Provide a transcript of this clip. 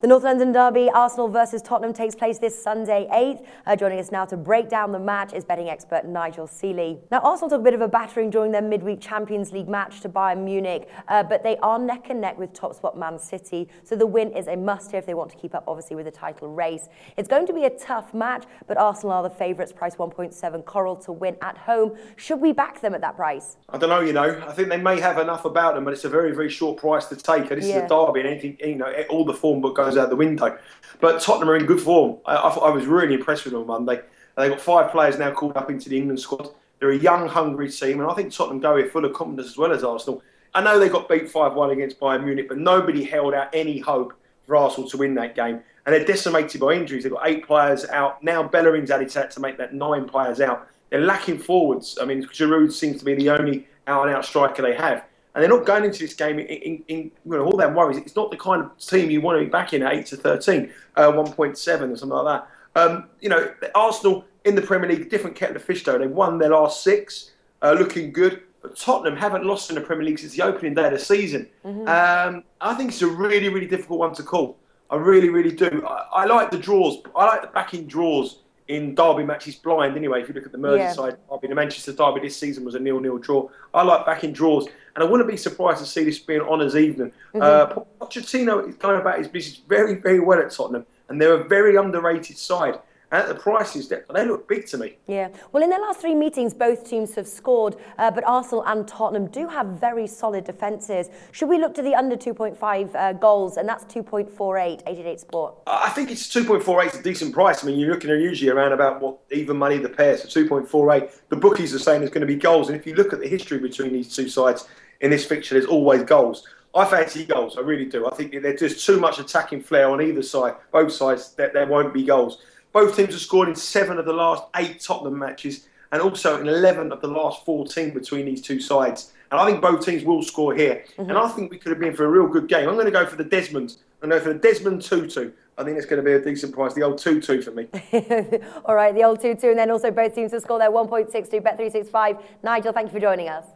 The North London derby, Arsenal versus Tottenham, takes place this Sunday 8th. Joining us now to break down the match is betting expert Nigel Seeley. Now, Arsenal took a bit of a battering during their midweek Champions League match to Bayern Munich, but they are neck and neck with top spot Man City, so the win is a must here if they want to keep up, obviously, with the title race. It's going to be a tough match, but Arsenal are the favourites, price 1.7 Coral to win at home. Should we back them at that price? I don't know, I think they may have enough about them, but it's a very, very short price to take. And this is a derby, and anything, all the form book goes out the window. But Tottenham are in good form. I was really impressed with them on Monday. They've got 5 players now called up into the England squad. They're a young, hungry team, and I think Tottenham go here full of confidence as well as Arsenal. I know they got beat 5-1 against Bayern Munich, but nobody held out any hope for Arsenal to win that game. And they're decimated by injuries. They've got 8 players out. Now Bellerin's added to make that 9 players out. They're lacking forwards. I mean, Giroud seems to be the only out-and-out striker they have. And they're not going into this game in all that worries. It's not the kind of team you want to be backing at 8-13, 1.7 or something like that. Arsenal in the Premier League, different kettle of fish though. They've won their last 6, looking good. But Tottenham haven't lost in the Premier League since the opening day of the season. I think it's a really, really difficult one to call. I really, really do. I like the draws. I like the backing draws in derby matches blind anyway. If you look at the Merseyside derby, the Manchester derby this season was a 0-0 draw. I like backing draws, and I wouldn't be surprised to see this be an honours evening. Pochettino is going about his business very, very well at Tottenham, and they're a very underrated side. And at the prices, they look big to me. Yeah. Well, in their last 3 meetings, both teams have scored, but Arsenal and Tottenham do have very solid defences. Should we look to the under 2.5 goals? And that's 2.48, 88 Sport. I think it's 2.48 is a decent price. I mean, you're looking at usually around about what even money the pair, so 2.48. The bookies are saying there's going to be goals. And if you look at the history between these two sides in this fixture, there's always goals. I fancy goals, I really do. I think there's just too much attacking flair on either side, both sides, that there won't be goals. Both teams have scored in 7 of the last 8 Tottenham matches, and also in 11 of the last 14 between these two sides. And I think both teams will score here. And I think we could have been for a real good game. I'm going to go for the Desmond. I'm going to go for the Desmond 2-2. I think it's going to be a decent price, the old 2-2 for me. All right, the old 2-2, and then also both teams to score their 1.62, Bet365. Nigel, thank you for joining us.